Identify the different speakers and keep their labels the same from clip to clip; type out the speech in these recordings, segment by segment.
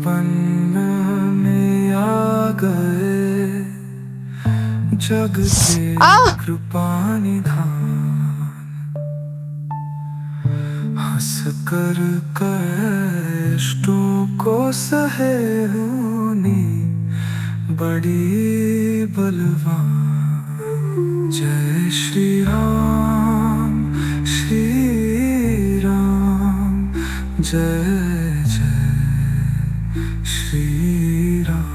Speaker 1: One में आ गए, जग के कृपा निधान। हंस कर कष्टों को सहे होनी बड़ी बलवान। जय श्री राम, श्री राम, जय जय श्री राम।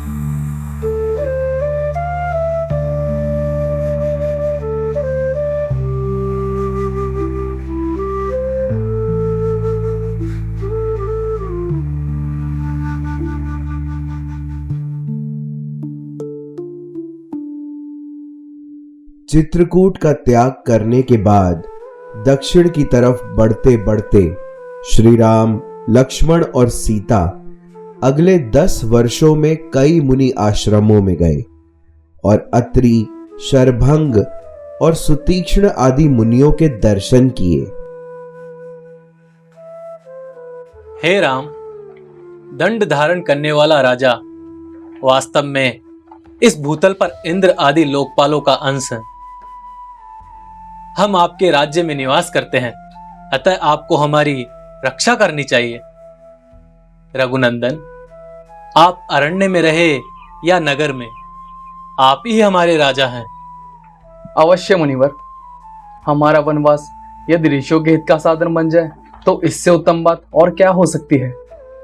Speaker 2: चित्रकूट का त्याग करने के बाद दक्षिण की तरफ बढ़ते बढ़ते श्री राम, लक्ष्मण और सीता अगले 10 वर्षों में कई मुनि आश्रमों में गए और अत्रि, शरभंग और सुतीक्ष्ण आदि मुनियों के दर्शन किए।
Speaker 3: हे राम, दंड धारण करने वाला राजा वास्तव में इस भूतल पर इंद्र आदि लोकपालों का अंश है। हम आपके राज्य में निवास करते हैं, अतः आपको हमारी रक्षा करनी चाहिए। रघुनंदन, आप अरण्य में रहे या नगर में, आप ही हमारे राजा हैं।
Speaker 4: अवश्य मुनिवर, हमारा वनवास यदि ऋषियों के हित का साधन बन जाए तो इससे उत्तम बात और क्या हो सकती है।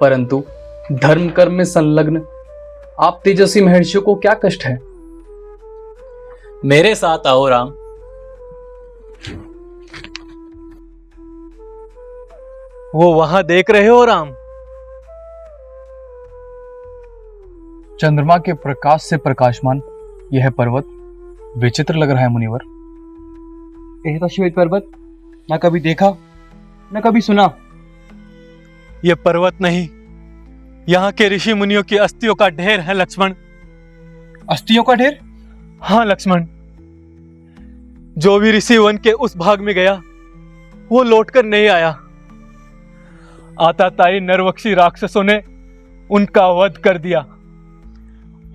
Speaker 4: परंतु धर्म कर्म में संलग्न आप तेजस्वी महर्षियों को क्या कष्ट है?
Speaker 3: मेरे साथ आओ राम। वो वहां देख रहे हो राम?
Speaker 4: चंद्रमा के प्रकाश से प्रकाशमान यह पर्वत विचित्र लग रहा है मुनिवर।
Speaker 5: ऐसा श्वेत पर्वत न कभी देखा न कभी सुना।
Speaker 3: यह पर्वत नहीं, यहाँ के ऋषि मुनियों की अस्थियों का ढेर है लक्ष्मण।
Speaker 5: अस्थियों का ढेर?
Speaker 3: हाँ लक्ष्मण, जो भी ऋषि वन के उस भाग में गया वो लौटकर नहीं आया। आताताई नरवक्षी राक्षसों ने उनका वध कर दिया।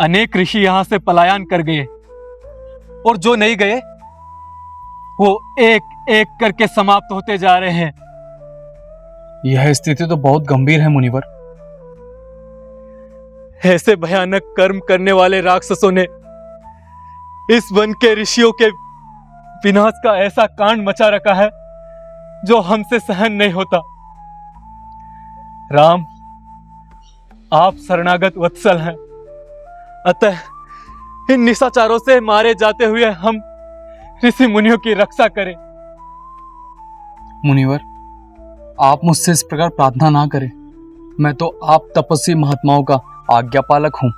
Speaker 3: अनेक ऋषि यहां से पलायन कर गए और जो नहीं गए वो एक एक करके समाप्त होते जा रहे हैं।
Speaker 4: यह स्थिति तो बहुत गंभीर है मुनिवर।
Speaker 3: ऐसे भयानक कर्म करने वाले राक्षसों ने इस वन के ऋषियों के विनाश का ऐसा कांड मचा रखा है जो हमसे सहन नहीं होता। राम, आप शरणागत वत्सल हैं, अतः इन निशाचारों से मारे जाते हुए हम ऋषि मुनियों की रक्षा करें।
Speaker 4: मुनिवर, आप मुझसे इस प्रकार प्रार्थना ना करें। मैं तो आप तपस्वी महात्माओं का आज्ञापालक हूं।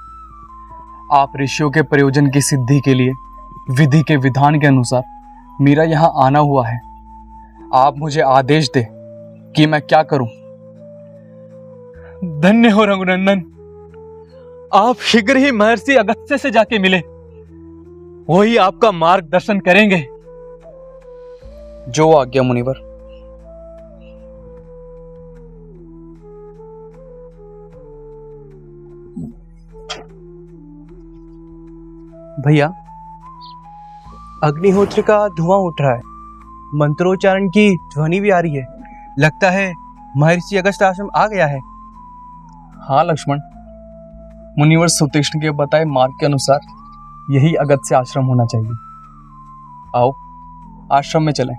Speaker 4: आप ऋषियों के प्रयोजन की सिद्धि के लिए विधि के विधान के अनुसार मेरा यहां आना हुआ है। आप मुझे आदेश दे कि मैं क्या करूं।
Speaker 3: धन्य हो रघुनंदन, आप शीघ्र ही महर्षि अगस्त्य से जाके मिले, वही आपका मार्गदर्शन करेंगे।
Speaker 4: जो आज्ञा मुनिवर।
Speaker 5: भैया, अग्निहोत्र का धुआं उठ रहा है, मंत्रोच्चारण की ध्वनि भी आ रही है। लगता है महर्षि अगस्त्य आश्रम आ गया है।
Speaker 4: हाँ लक्ष्मण, मुनिवर सुतीक्ष्ण के बताए मार्ग के अनुसार यही अगस्त्य आश्रम होना चाहिए। आओ आश्रम में चलें।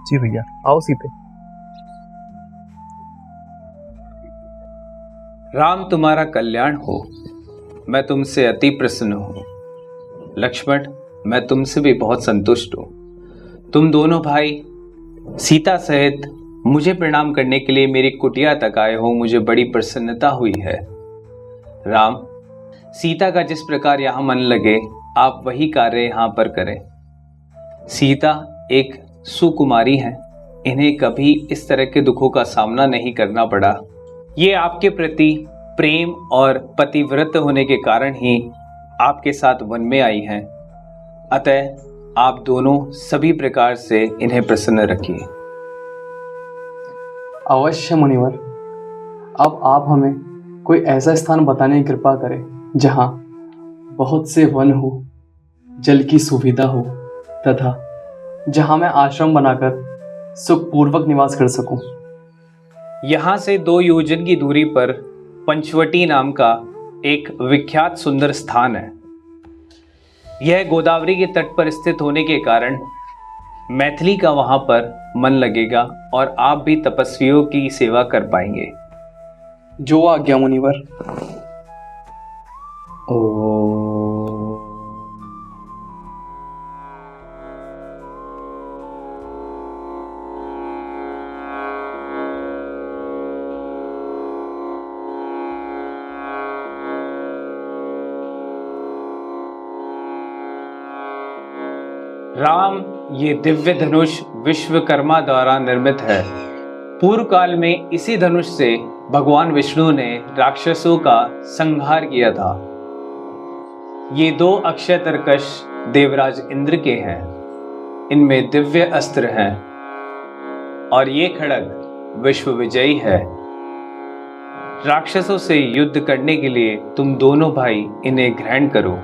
Speaker 5: जी भैया, आओ सीते।
Speaker 6: राम, तुम्हारा कल्याण हो। मैं तुमसे अति प्रसन्न हूं। लक्ष्मण, मैं तुमसे भी बहुत संतुष्ट हूं। तुम दोनों भाई सीता सहित मुझे प्रणाम करने के लिए मेरी कुटिया तक आए हो, मुझे बड़ी प्रसन्नता हुई है। राम, सीता का जिस प्रकार यहाँ मन लगे आप वही कार्य यहाँ पर करें। सीता एक सुकुमारी हैं, इन्हें कभी इस तरह के दुखों का सामना नहीं करना पड़ा। ये आपके प्रति प्रेम और पतिव्रत होने के कारण ही आपके साथ वन में आई हैं। अतः आप दोनों सभी प्रकार से इन्हें प्रसन्न रखिए।
Speaker 4: अवश्य मुनिवर, अब आप हमें कोई ऐसा स्थान बताने की कृपा करें जहाँ बहुत से वन हो, जल की सुविधा हो तथा जहाँ मैं आश्रम बनाकर सुखपूर्वक निवास कर सकूं।
Speaker 6: यहाँ से 2 योजन की दूरी पर पंचवटी नाम का एक विख्यात सुंदर स्थान है। यह गोदावरी के तट पर स्थित होने के कारण मैथिली का वहां पर मन लगेगा और आप भी तपस्वियों की सेवा कर पाएंगे।
Speaker 4: जो आज्ञा मुनिवर।
Speaker 6: राम, ये दिव्य धनुष विश्वकर्मा द्वारा निर्मित है। पूर्व काल में इसी धनुष से भगवान विष्णु ने राक्षसों का संहार किया था। ये 2 अक्षय तरकश देवराज इंद्र के हैं। इनमें दिव्य अस्त्र हैं और ये खड्ग विश्व विजयी है। राक्षसों से युद्ध करने के लिए तुम दोनों भाई इन्हें ग्रहण करो।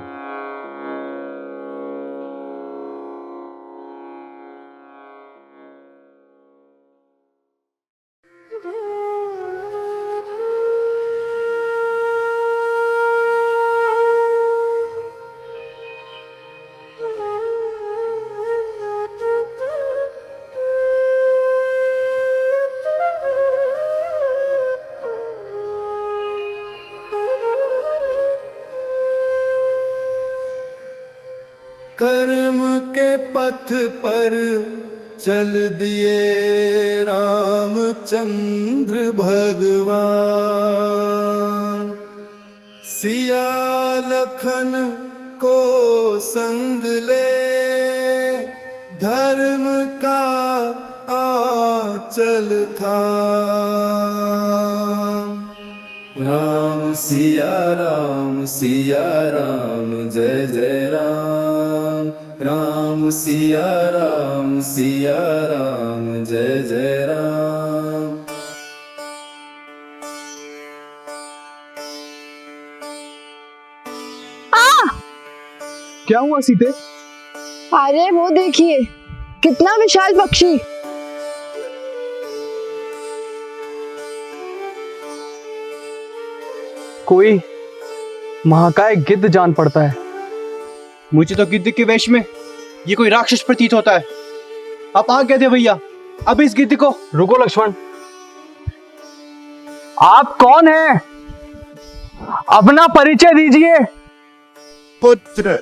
Speaker 1: कर्म के पथ पर चल दिए रामचंद्र भगवान। सिया लखन को संग ले धर्म का आंचल था। राम सिया राम जय जय राम। राम सिया राम जय जय राम।
Speaker 4: क्या हुआ सीते?
Speaker 7: अरे वो देखिए कितना विशाल पक्षी।
Speaker 4: कोई महाकाय गिद्ध जान पड़ता है।
Speaker 5: मुझे तो गिद्ध के वेश में ये कोई राक्षस प्रतीत होता है। आप आज्ञा दे भैया, अब इस गिद्ध को।
Speaker 4: रुको लक्ष्मण, आप कौन हैं? अपना परिचय दीजिए।
Speaker 8: पुत्र,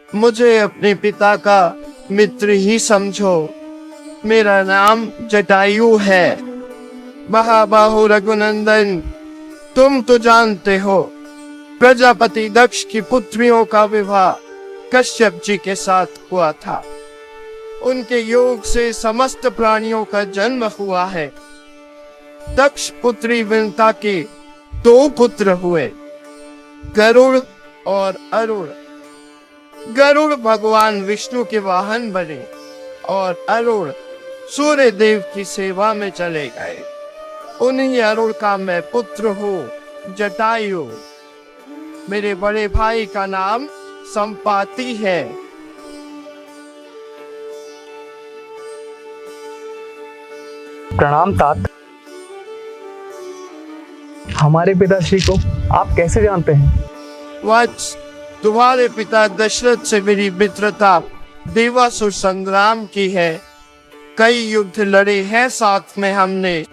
Speaker 8: मुझे अपने पिता का मित्र ही समझो। मेरा नाम जटायु है। महाबाहु रघुनंदन, तुम तो जानते हो प्रजापति दक्ष की पुत्रियों का विवाह कश्यप जी के साथ हुआ था। उनके योग से समस्त प्राणियों का जन्म हुआ है। दक्ष पुत्री विनता के 2 पुत्र हुए, गरुड़ और अरुण। गरुड़ भगवान विष्णु के वाहन बने और अरुण सूर्य देव की सेवा में चले गए। उन्हीं अरुण का मैं पुत्र हूँ, जटायु। मेरे बड़े भाई का नाम संपाति है।
Speaker 4: प्रणाम तात। हमारे पिताश्री को आप कैसे जानते हैं?
Speaker 8: वत्स, तुम्हारे पिता दशरथ से मेरी मित्रता देवासुर संग्राम की है। कई युद्ध लड़े हैं साथ में हमने।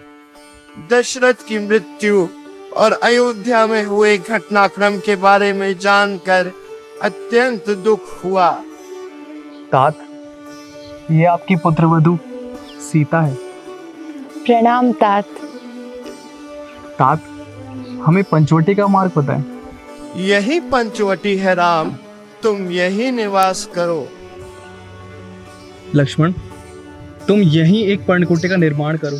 Speaker 8: दशरथ की मृत्यु और अयोध्या में हुए घटनाक्रम के बारे में जानकर अत्यंत दुख हुआ।
Speaker 4: तात, ये आपकी पुत्रवधू सीता है।
Speaker 7: प्रणाम तात।
Speaker 4: तात, हमें पंचवटी का मार्ग पता है।
Speaker 8: यही पंचवटी है राम, तुम यही निवास करो।
Speaker 4: लक्ष्मण, तुम यहीं एक पर्णकुटी का निर्माण करो।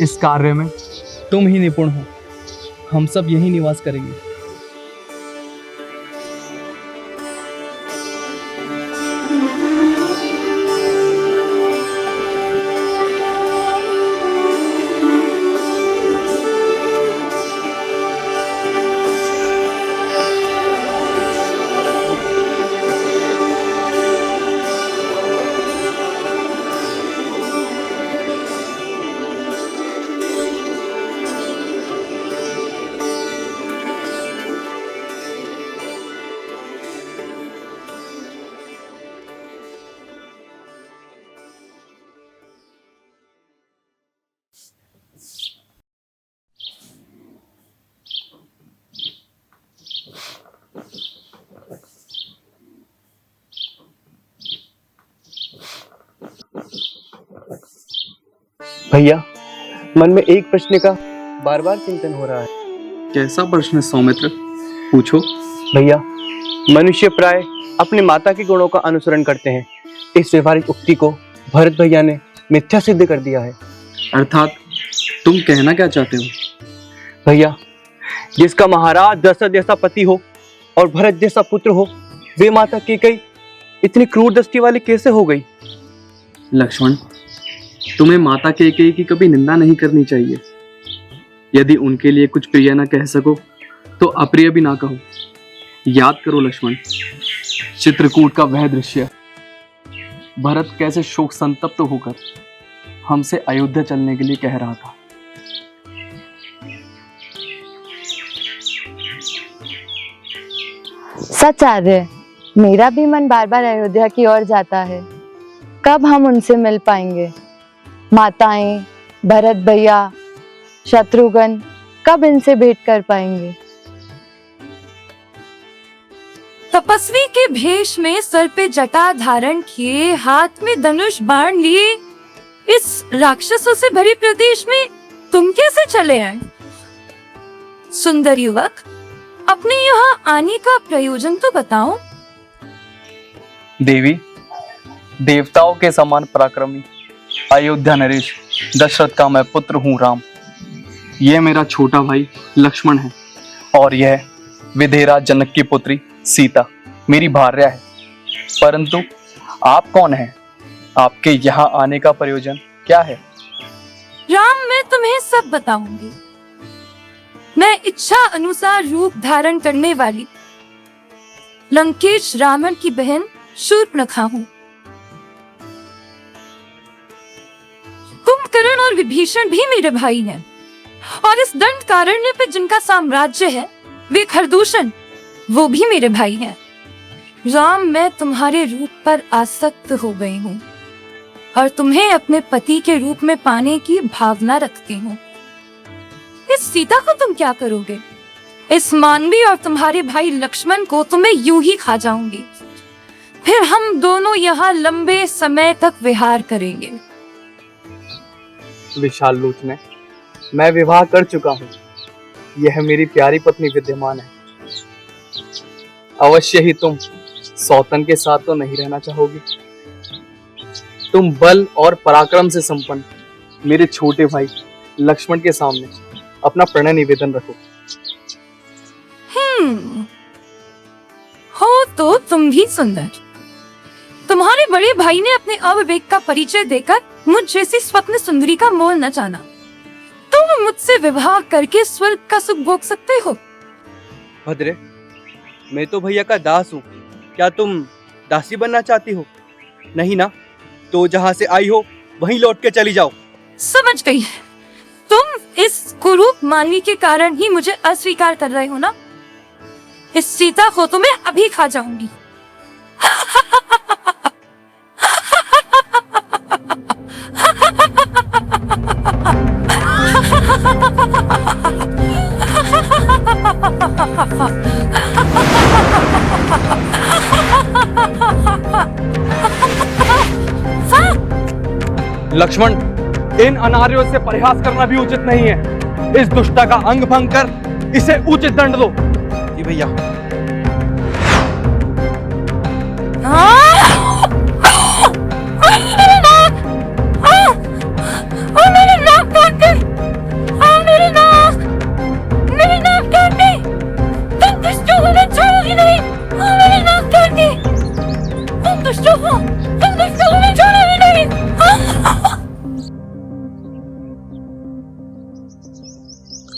Speaker 4: इस कार्य में तुम ही निपुण हो। हम सब यहीं निवास करेंगे।
Speaker 5: भैया, मन में एक प्रश्न का बार बार चिंतन हो रहा है।
Speaker 4: कैसा प्रश्न है सौमित्र, पूछो।
Speaker 5: भैया, मनुष्य प्राय अपने माता के गुणों का अनुसरण करते हैं। इस व्यवहारिक उक्ति को भरत भैया ने मिथ्या सिद्ध कर दिया है।
Speaker 4: अर्थात तुम कहना क्या चाहते हो?
Speaker 5: भैया, जिसका महाराज दशरथ जैसा पति हो और भरत जैसा पुत्र हो, वे माता कैकेयी इतनी क्रूर दृष्टि वाली कैसे हो गई?
Speaker 4: लक्ष्मण, तुम्हें माता कैकेयी की कभी निंदा नहीं करनी चाहिए। यदि उनके लिए कुछ प्रिय न कह सको तो अप्रिय भी ना कहो। याद करो लक्ष्मण, चित्रकूट का वह दृश्य, भरत कैसे शोक संतप्त होकर हमसे अयोध्या चलने के लिए कह रहा था।
Speaker 7: सच आर्य, मेरा भी मन बार बार अयोध्या की ओर जाता है। कब हम उनसे मिल पाएंगे? माताएं, भरत भैया, शत्रुघ्न, कब इनसे भेंट कर पाएंगे?
Speaker 9: तपस्वी के भेष में सर पे जटा धारण किए, हाथ में धनुष बाण लिए, इस राक्षसों से भरे प्रदेश में तुम कैसे चले आए? सुंदर युवक, अपने यहाँ आने का प्रयोजन तो बताओ।
Speaker 4: देवी, देवताओं के समान पराक्रमी अयोध्या नरेश दशरथ का मैं पुत्र हूँ राम। यह मेरा छोटा भाई लक्ष्मण है और यह विधेयराज जनक की पुत्री सीता मेरी भार्या है। परंतु आप कौन हैं? आपके यहाँ आने का प्रयोजन क्या है?
Speaker 9: राम, मैं तुम्हें सब बताऊंगी। मैं इच्छा अनुसार रूप धारण करने वाली लंकेश रावण की बहन शूर्पणखा हूँ। कुंभकर्ण और विभीषण भी मेरे भाई हैं, और इस दंडकारण्य पे जिनका साम्राज्य है वे खरदूषण, वो भी मेरे भाई हैं। राम, मैं तुम्हारे रूप पर आसक्त हो गई हूँ और तुम्हें अपने पति के रूप में पाने की भावना रखती हूँ। इस सीता को तुम क्या करोगे? इस मानवी और तुम्हारे भाई लक्ष्मण को तुम्हें यूं ही खा जाऊंगी। फिर हम दोनों यहाँ लंबे समय तक विहार करेंगे।
Speaker 4: विशाल लोचने, मैं विवाह कर चुका हूँ। यह मेरी प्यारी पत्नी विद्यमान है। अवश्य ही तुम सौतन के साथ तो नहीं रहना चाहोगी। तुम बल और पराक्रम से संपन्न मेरे छोटे भाई लक्ष्मण के सामने अपना प्रणय निवेदन रखो।
Speaker 9: हो तो तुम भी सुंदर। तुम्हारे बड़े भाई ने अपने अविवेक का परिचय देकर मुझ जैसी स्वप्न सुंदरी का मोल न जाना। तुम मुझसे विवाह करके स्वर्ग का सुख भोग सकते हो।
Speaker 5: भद्रे, मैं तो भैया का दास हूँ। क्या तुम दासी बनना चाहती हो? नहीं ना, तो जहाँ से आई हो वहीं लौट के चली जाओ।
Speaker 9: समझ गई। तुम इस कुरूप मानवी के कारण ही मुझे अस्वीकार कर रहे हो ना? इस सीता को तो मैं अभी खा जाऊंगी।
Speaker 4: लक्ष्मण, इन अनार्यों से परिहास करना भी उचित नहीं है। इस दुष्टा का अंग भंग कर इसे उचित दंड दो।
Speaker 5: जी भैया।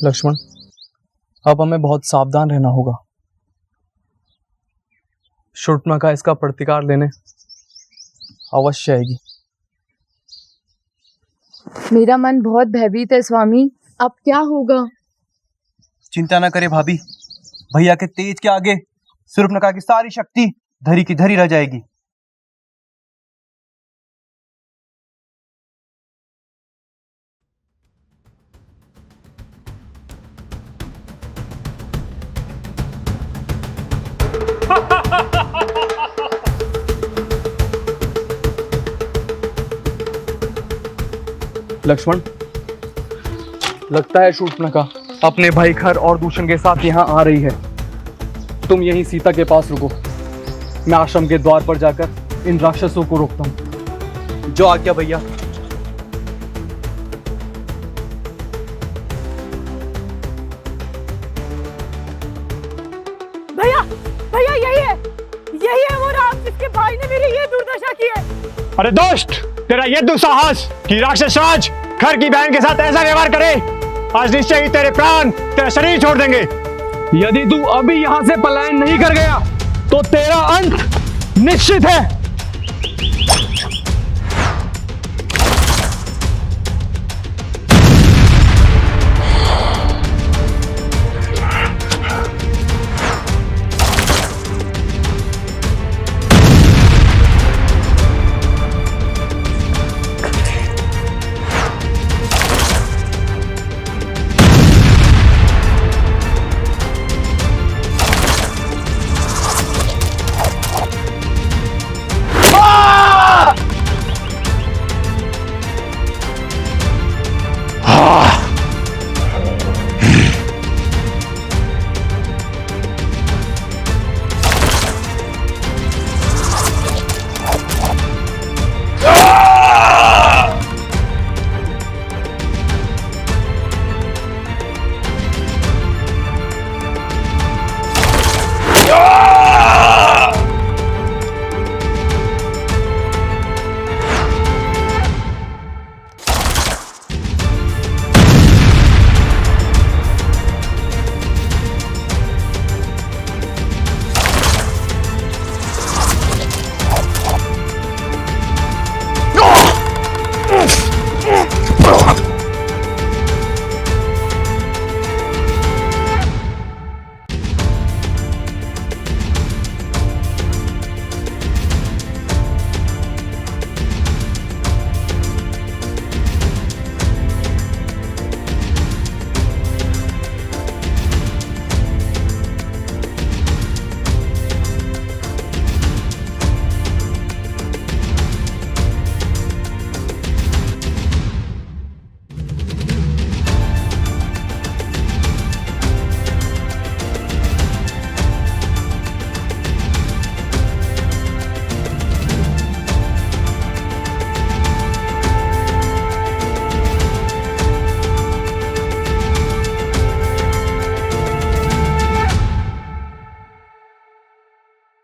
Speaker 4: लक्ष्मण, अब हमें बहुत सावधान रहना होगा। शूर्पणखा इसका प्रतिकार लेने अवश्य आएगी।
Speaker 7: मेरा मन बहुत भयभीत है स्वामी, अब क्या होगा?
Speaker 5: चिंता न करे भाभी, भैया के तेज के आगे शूर्पणखा की सारी शक्ति धरी की धरी रह जाएगी।
Speaker 4: लक्ष्मण, लगता है शूर्पणखा अपने भाई खर और दूषण के साथ यहाँ आ रही है। तुम यहीं सीता के पास रुको, मैं आश्रम के द्वार पर जाकर इन राक्षसों को रोकता हूँ।
Speaker 5: जो आज्ञा भैया।
Speaker 10: भैया भैया यही है वो राम जिसके भाई ने मेरी ये दुर्दशा की है।
Speaker 11: अरे दोस्त, तेरा ये दुस्साहस कि राक्षस राज खर की बहन के साथ ऐसा व्यवहार करे, आज निश्चय ही तेरे प्राण तेरा शरीर छोड़ देंगे।
Speaker 4: यदि तू अभी यहाँ से पलायन नहीं कर गया तो तेरा अंत निश्चित है।